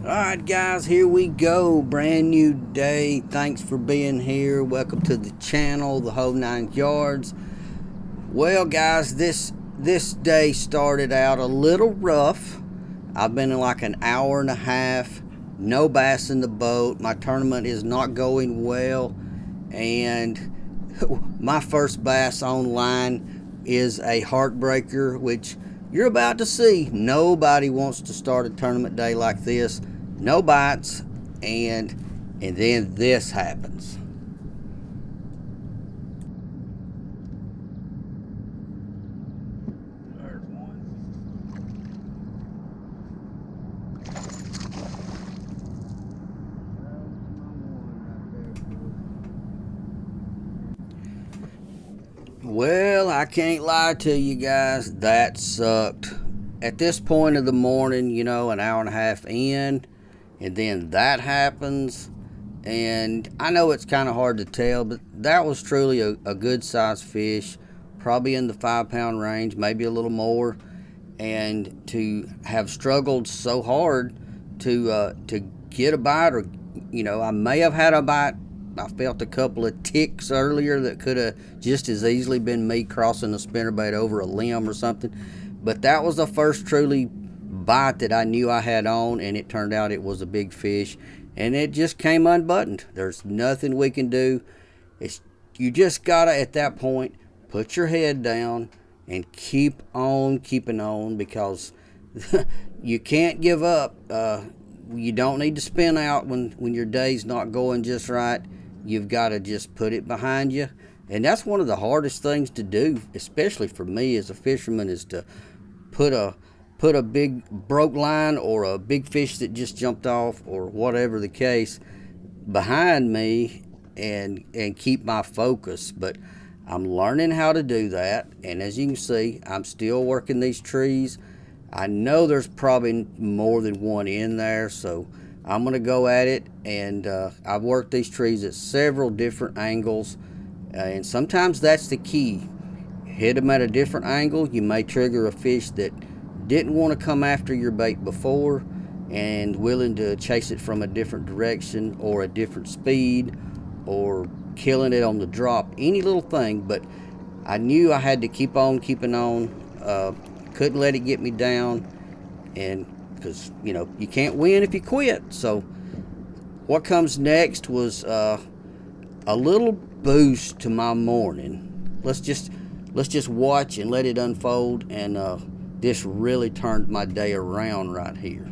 Alright guys, here we go. Brand new day. Thanks for being here. Welcome to the channel, the whole 9 yards. Well guys, this day started out a little rough. I've been in like an hour and a half. No bass in the boat. My tournament is not going well. And my first bass online is a heartbreaker, which you're about to see. Nobody wants to start a tournament day like this. No bites, and then this happens. There's one. Well, I can't lie to you guys, that sucked. At this point of the morning, you know, an hour and a half in, and then that happens. And I know it's kind of hard to tell, but that was truly a good sized fish, probably in the 5 pound range, maybe a little more. And to have struggled so hard to get a bite, or I may have had a bite. I felt a couple of ticks earlier that could have just as easily been me crossing a spinnerbait over a limb or something. But that was the first truly bite that I knew I had on, and it turned out it was a big fish, and it just came unbuttoned. There's nothing we can do. You just gotta, at that point, put your head down and keep on keeping on, because you can't give up. You don't need to spin out when your day's not going just right. You've got to just put it behind you. And that's one of the hardest things to do, especially for me as a fisherman, is to put a big broke line or a big fish that just jumped off or whatever the case behind me and keep my focus. But I'm learning how to do that, and as you can see, I'm still working these trees. I know there's probably more than one in there, so I'm going to go at it. And I've worked these trees at several different angles, and sometimes that's the key. Hit them at a different angle. You may trigger a fish that didn't want to come after your bait before and willing to chase it from a different direction or a different speed, or killing it on the drop, any little thing. But I knew I had to keep on keeping on. Couldn't let it get me down, and because you can't win if you quit. So what comes next was a little boost to my morning. Let's just watch and let it unfold. And this really turned my day around right here.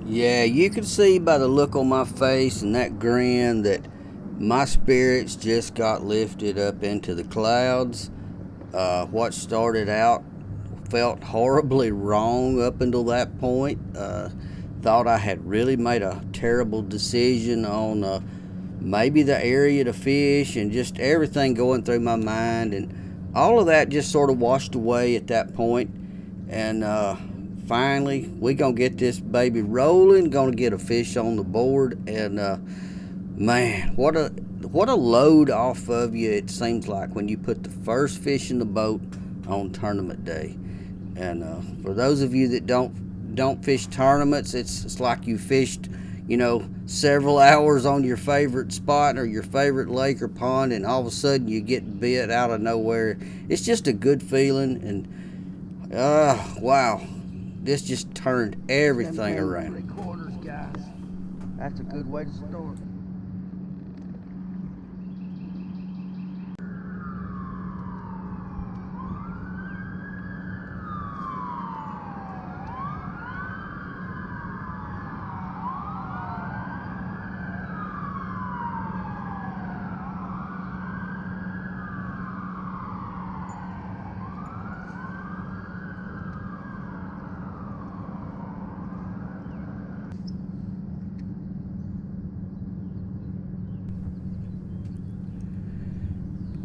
Yeah, you can see by the look on my face and that grin that my spirits just got lifted up into the clouds. What started out felt horribly wrong up until that point. Thought I had really made a terrible decision on maybe the area to fish, and just everything going through my mind. And all of that just sort of washed away at that point. And finally, we gonna get this baby rolling, gonna get a fish on the board. And man, what a load off of you it seems like when you put the first fish in the boat on tournament day. And for those of you that don't fish tournaments, it's like you fished several hours on your favorite spot or your favorite lake or pond, and all of a sudden you get bit out of nowhere. It's just a good feeling. And wow, this just turned everything around. 3/4, guys. That's a good way to start.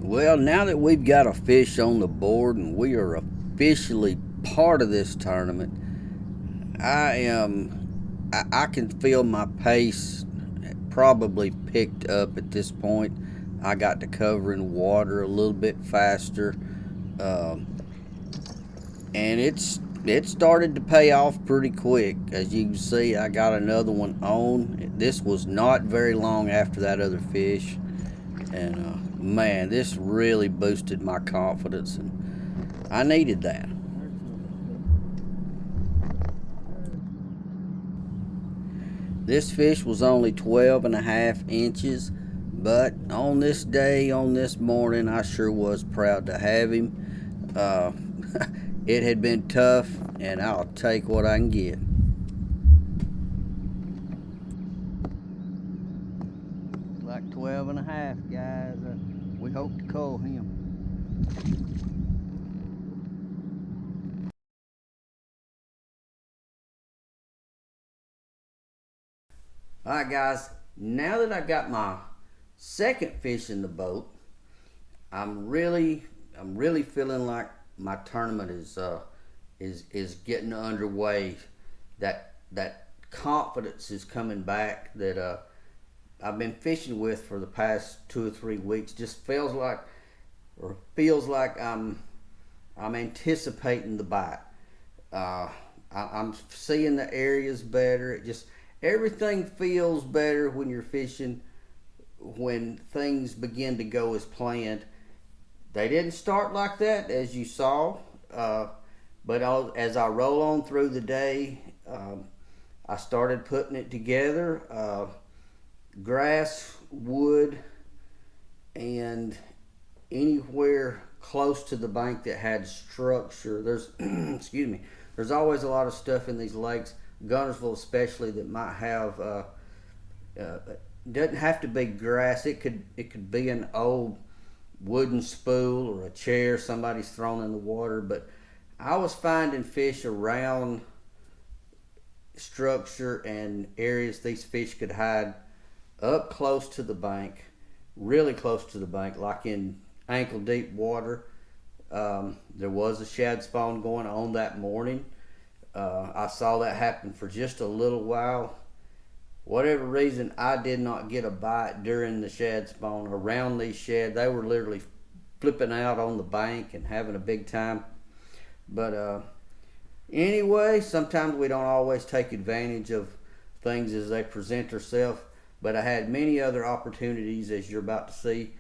Well, now that we've got a fish on the board and we are officially part of this tournament, I can feel my pace probably picked up at this point. I got to covering water a little bit faster, um, and it started to pay off pretty quick. As you can see, I got another one on. This was not very long after that other fish, and man, this really boosted my confidence, and I needed that. This fish was only 12 and a half inches, but on this day, on this morning, I sure was proud to have him. Uh, it had been tough, and I'll take what I can get. Like 12 and a half, guys. We hope to call him. All right, guys. Now that I've got my second fish in the boat, I'm really feeling like my tournament is getting underway. That confidence is coming back that I've been fishing with for the past 2 or 3 weeks. Just feels like I'm anticipating the bite. I'm seeing the areas better. Everything feels better when you're fishing, when things begin to go as planned. They didn't start like that, as you saw, but as I roll on through the day, I started putting it together. Grass, wood, and anywhere close to the bank that had structure. There's, excuse me, there's always a lot of stuff in these lakes, Guntersville especially, that might have, doesn't have to be grass. It could be an old wooden spool or a chair somebody's thrown in the water. But I was finding fish around structure and areas these fish could hide up close to the bank, really close to the bank, like in ankle deep water. There was a shad spawn going on that morning. I saw that happen for just a little while. Whatever reason, I did not get a bite during the shad spawn around these shad. They were literally flipping out on the bank and having a big time. But anyway, sometimes we don't always take advantage of things as they present themselves. But I had many other opportunities, as you're about to see,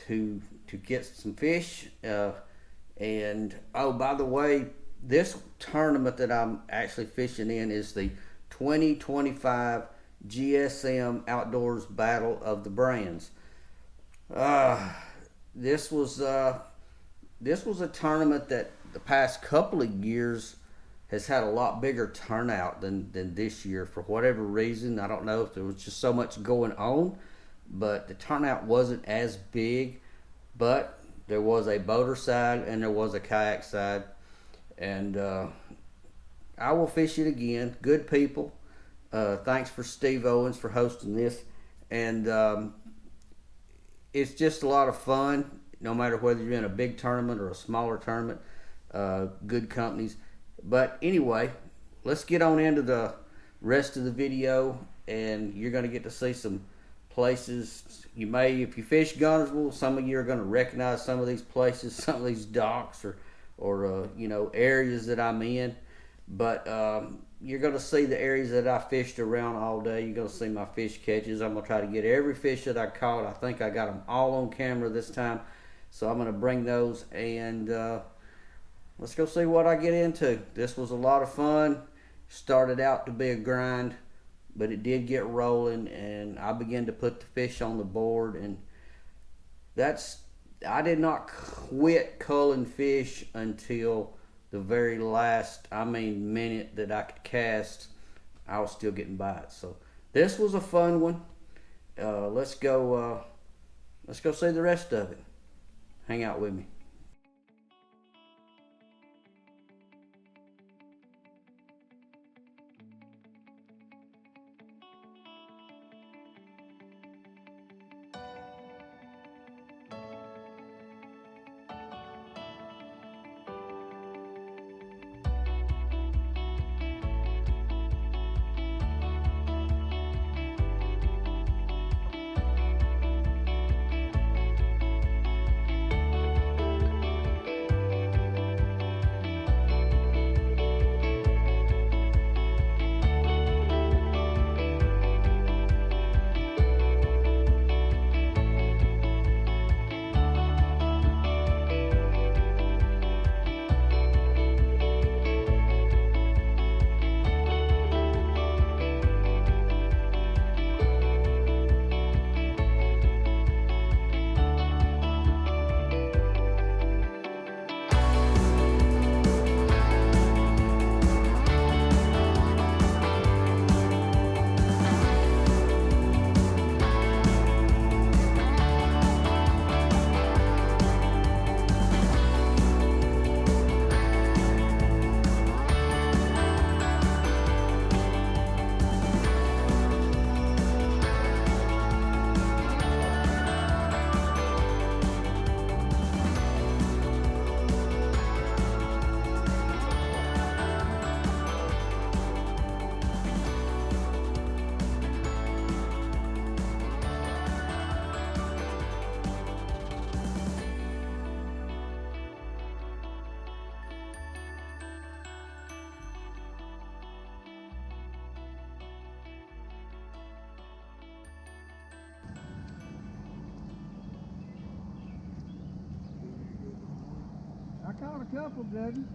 to get some fish. And oh, by the way, this tournament that I'm actually fishing in is the 2025 GSM Outdoors Battle of the Brands. This was a tournament that the past couple of years has had a lot bigger turnout than this year for whatever reason. I don't know if there was just so much going on, but the turnout wasn't as big. But there was a boater side and there was a kayak side, and I will fish it again. Good people. Thanks for Steve Owens for hosting this, and it's just a lot of fun. No matter whether you're in a big tournament or a smaller tournament, good companies. But anyway, let's get on into the rest of the video, and you're going to get to see some places. You may, if you fish Guntersville, some of you are going to recognize some of these places, some of these docks or areas that I'm in. But you're going to see the areas that I fished around all day. You're going to see my fish catches. I'm going to try to get every fish that I caught. I think I got them all on camera this time. So I'm going to bring those, and let's go see what I get into. This was a lot of fun. Started out to be a grind, but it did get rolling, and I began to put the fish on the board. And I did not quit culling fish until the very last, minute that I could cast. I was still getting bites. So this was a fun one. Let's go see the rest of it. Hang out with me. Caught a couple good ones.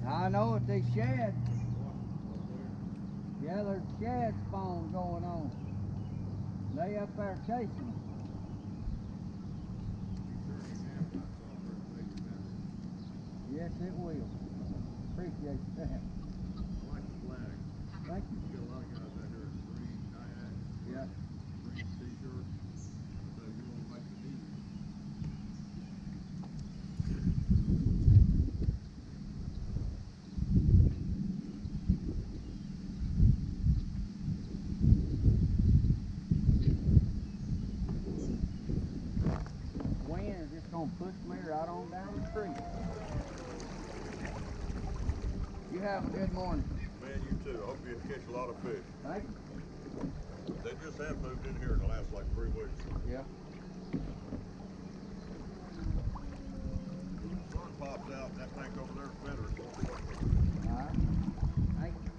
I know it, they shad. Yeah, there's shad spawn going on. They up there chasing them. Yes, it will. Appreciate that. I like the flag. Thank you. You got a lot of guys out here in green kayak, Yeah. green t-shirts, so you won't make it easy. Wind is just gonna push me right on down the creek. You have a good morning. Man, you too. I hope you catch a lot of fish. Thank you. They just have moved in here in the last like 3 weeks. Yeah. Sun pops out and that tank over there feathers. All right. Thank you.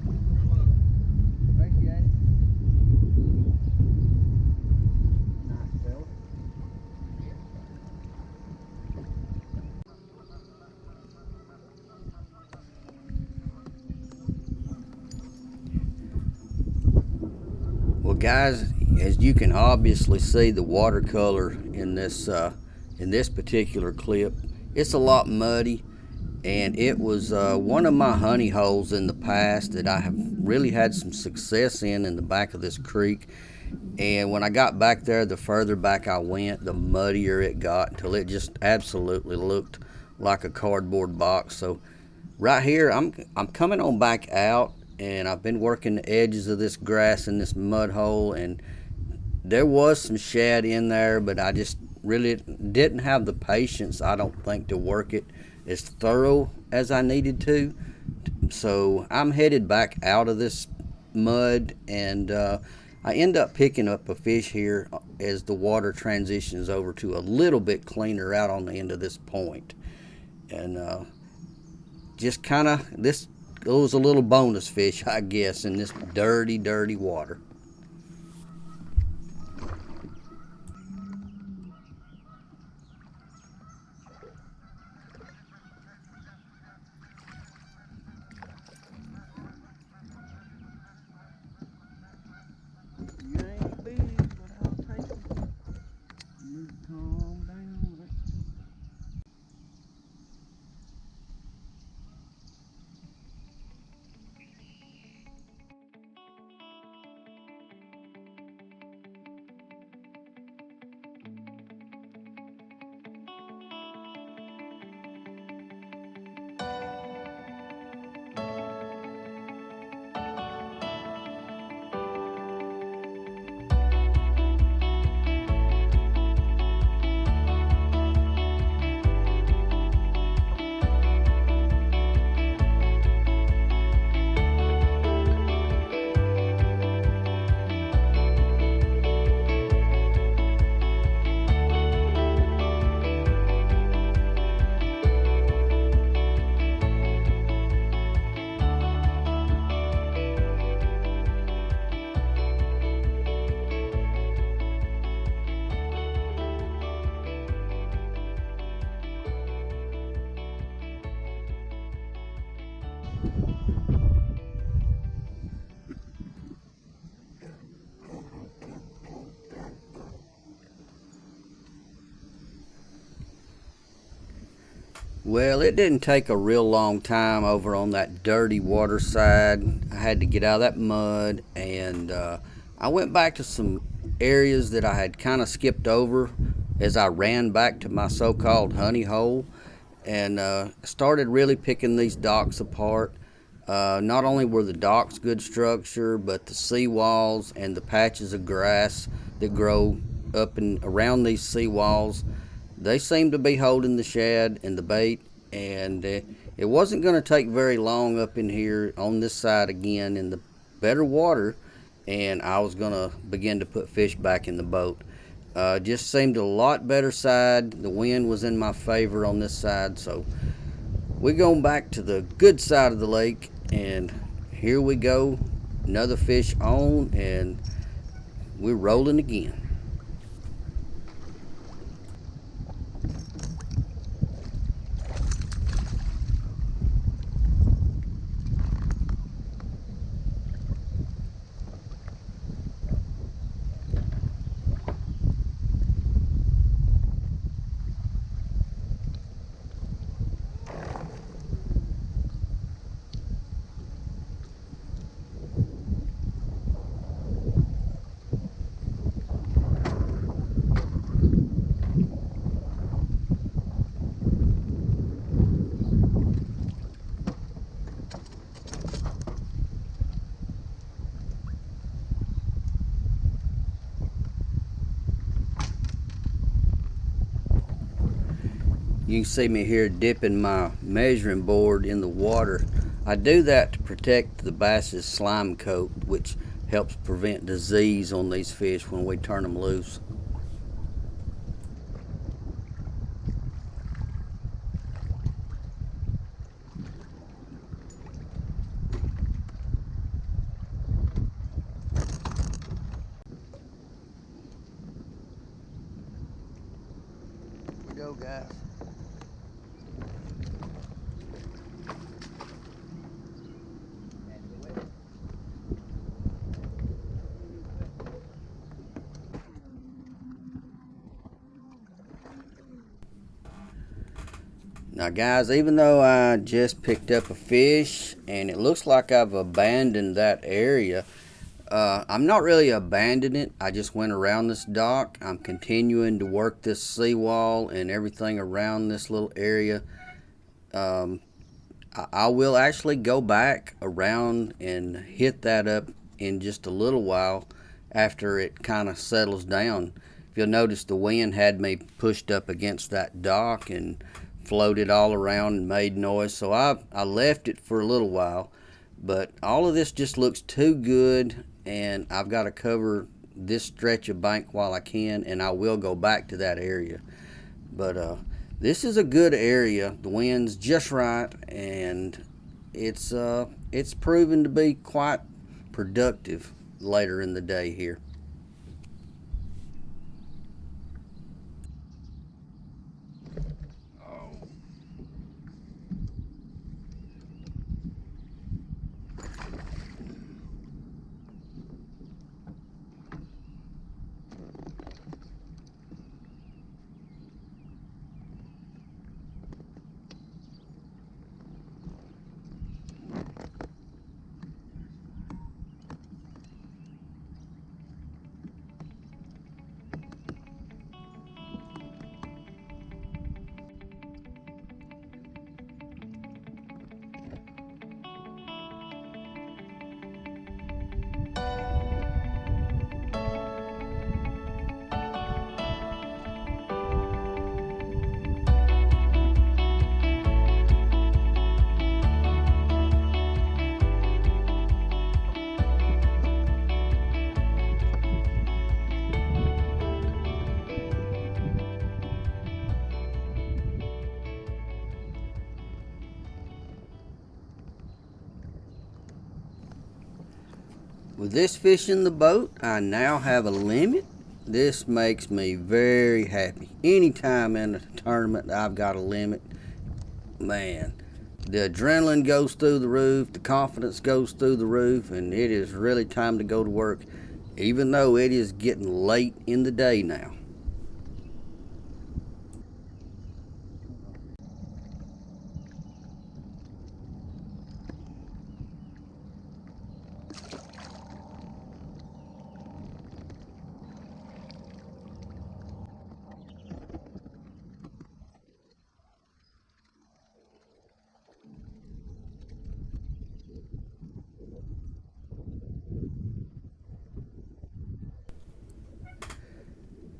Good luck. Appreciate it. Nice fella. Well, guys, as you can obviously see, the watercolor in this particular clip, it's a lot muddy, and it was one of my honey holes in the past that I have really had some success in the back of this creek. And when I got back there, the further back I went, the muddier it got, until it just absolutely looked like a cardboard box. So right here, I'm coming on back out, and I've been working the edges of this grass in this mud hole, and there was some shad in there, but I just really didn't have the patience, I don't think, to work it as thorough as I needed to. So I'm headed back out of this mud, and I end up picking up a fish here as the water transitions over to a little bit cleaner out on the end of this point. And just kind of, this was a little bonus fish, I guess, in this dirty, dirty water. You ain't big, but I'll take it. You calm down. Let's see. Well, it didn't take a real long time over on that dirty water side. I had to get out of that mud, and I went back to some areas that I had kind of skipped over as I ran back to my so-called honey hole, and started really picking these docks apart. Not only were the docks good structure, but the seawalls and the patches of grass that grow up and around these seawalls, they seemed to be holding the shad and the bait, and it wasn't going to take very long up in here on this side again in the better water, and I was going to begin to put fish back in the boat. Just seemed a lot better side. The wind was in my favor on this side, so we're going back to the good side of the lake, and here we go, another fish on, and we're rolling again. You can see me here dipping my measuring board in the water. I do that to protect the bass's slime coat, which helps prevent disease on these fish when we turn them loose. Here we go, guys. Now guys, even though I just picked up a fish and it looks like I've abandoned that area, I'm not really abandoning it. I just went around this dock. I'm continuing to work this seawall and everything around this little area. I will actually go back around and hit that up in just a little while after it kind of settles down. If you'll notice, the wind had me pushed up against that dock and floated all around and made noise, so I left it for a little while. But all of this just looks too good, and I've got to cover this stretch of bank while I can, and I will go back to that area. But this is a good area. The wind's just right, and it's proven to be quite productive later in the day here. With this fish in the boat, I now have a limit. This makes me very happy. Anytime in a tournament I've got a limit, man, the adrenaline goes through the roof, the confidence goes through the roof, and it is really time to go to work, even though it is getting late in the day now.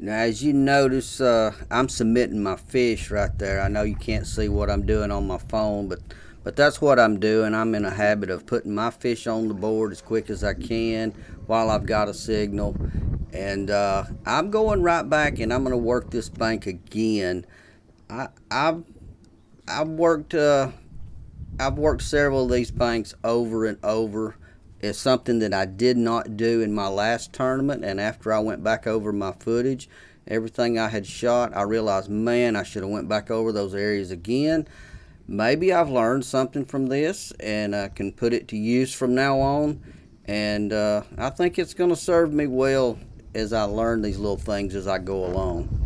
Now, as you notice, I'm submitting my fish right there. I know you can't see what I'm doing on my phone, but that's what I'm doing. I'm in a habit of putting my fish on the board as quick as I can while I've got a signal. And I'm going right back, and I'm going to work this bank again. I've worked several of these banks over and over. It's something that I did not do in my last tournament, and after I went back over my footage, everything I had shot, I realized, man, I should have went back over those areas again. Maybe I've learned something from this, and I can put it to use from now on, and I think it's going to serve me well as I learn these little things as I go along.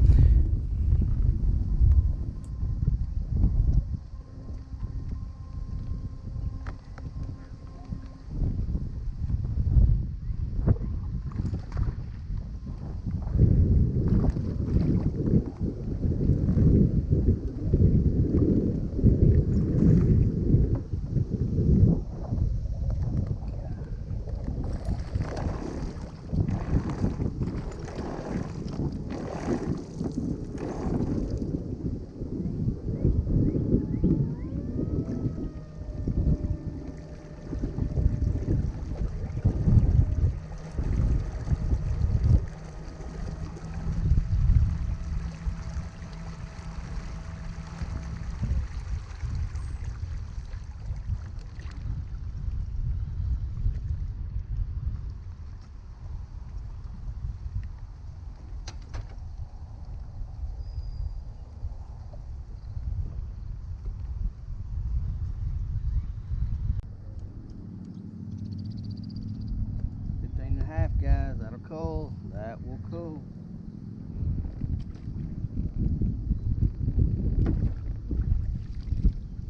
cool. That will cool.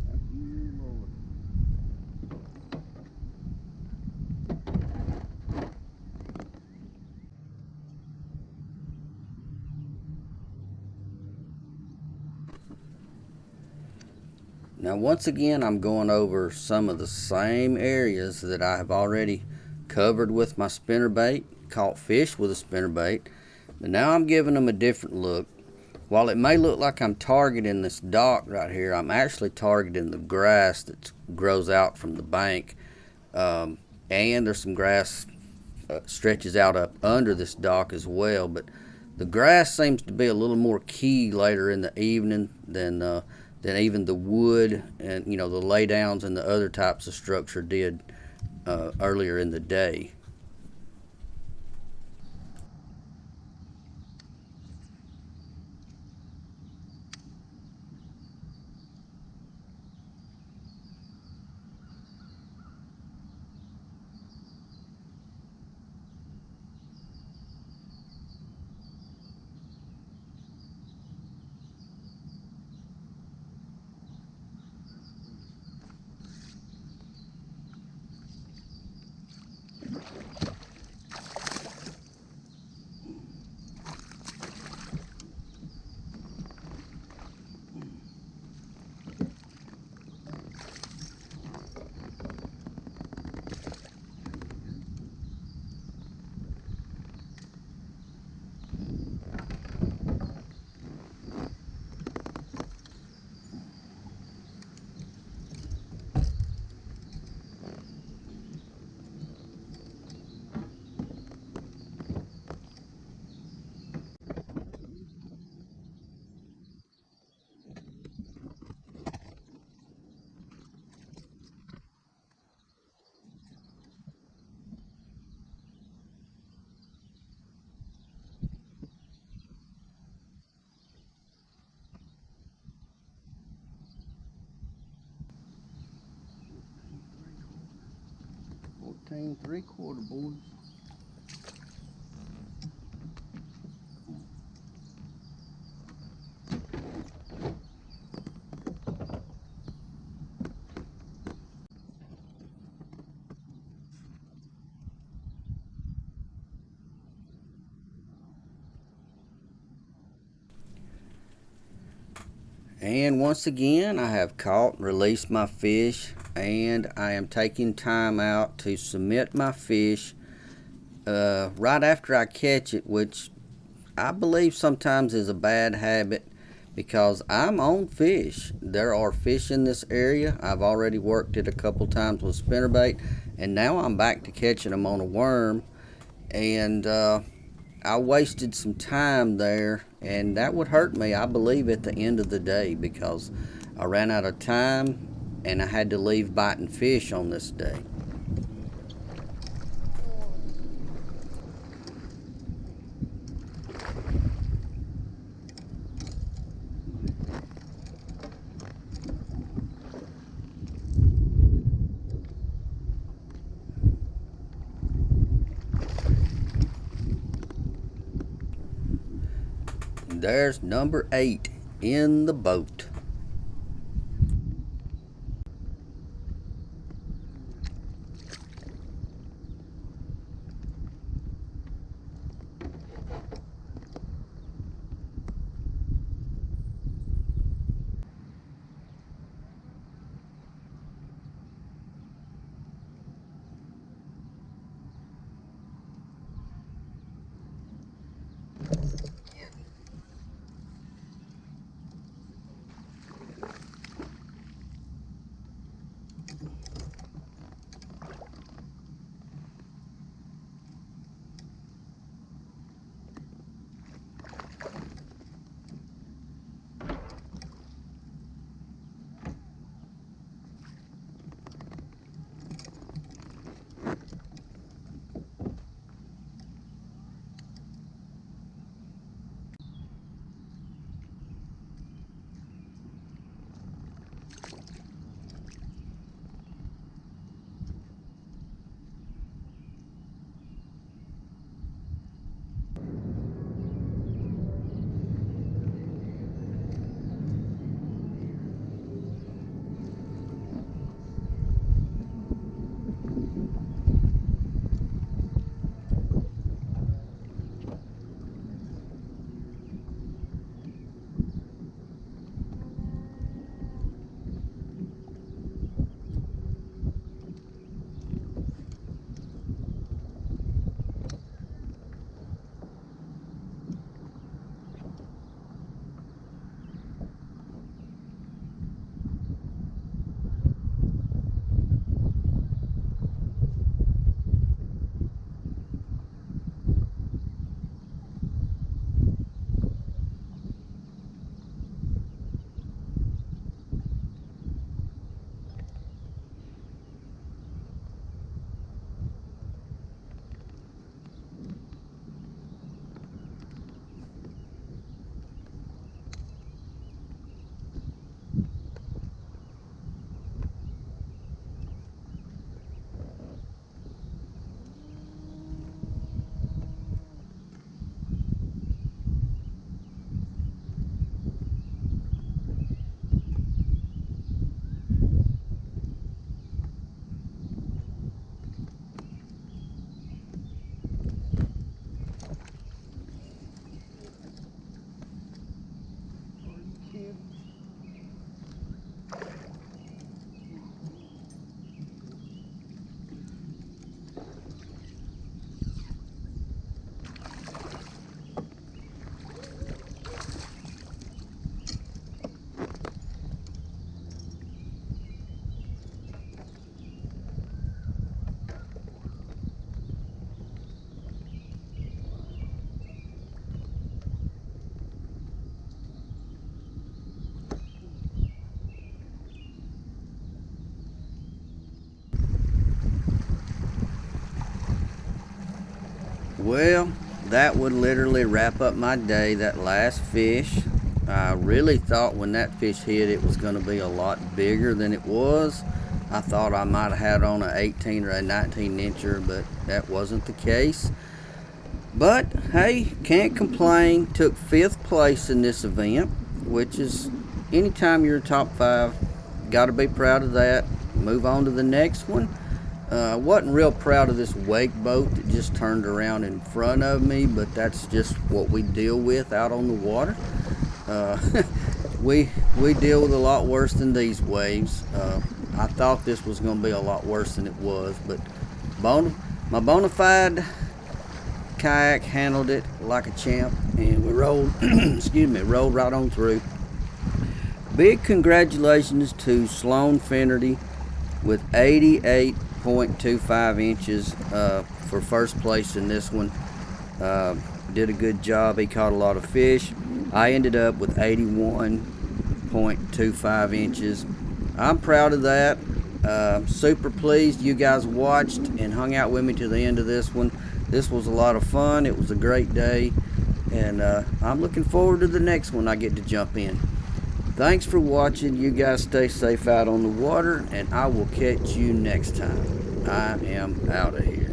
Thank you, Lord. Now, once again, I'm going over some of the same areas that I have already covered with my spinnerbait, caught fish with a spinnerbait, but now I'm giving them a different look. While it may look like I'm targeting this dock right here, I'm actually targeting the grass that grows out from the bank, and there's some grass stretches out up under this dock as well. But the grass seems to be a little more key later in the evening than even the wood and the laydowns and the other types of structure did earlier in the day. Fourteen 3/4 boys. And once again, I have caught and released my fish, and I am taking time out to submit my fish right after I catch it, which I believe sometimes is a bad habit because I'm on fish. There are fish in this area. I've already worked it a couple times with spinnerbait, and now I'm back to catching them on a worm. And I wasted some time there, and that would hurt me, I believe, at the end of the day because I ran out of time and I had to leave biting fish on this day. There's number 8 in the boat. Well, that would literally wrap up my day, that last fish. I really thought when that fish hit it was going to be a lot bigger than it was. I thought I might have had on an 18 or a 19 incher, but that wasn't the case. But hey, can't complain. Took 5th place in this event, which is, anytime you're top 5, got to be proud of that. Move on to the next one. Wasn't real proud of this wake boat that just turned around in front of me, but that's just what we deal with out on the water. We deal with a lot worse than these waves. I thought this was going to be a lot worse than it was, but my bona fide kayak handled it like a champ, and we rolled rolled right on through. Big congratulations to Sloan Finnerty with 88.25 inches for first place in this one. Did a good job. He caught a lot of fish. I ended up with 81.25 inches. I'm proud of that. Super pleased you guys watched and hung out with me to the end of this one. This was a lot of fun. It was a great day, and I'm looking forward to the next one I get to jump in. Thanks for watching. You guys stay safe out on the water, and I will catch you next time. I am out of here.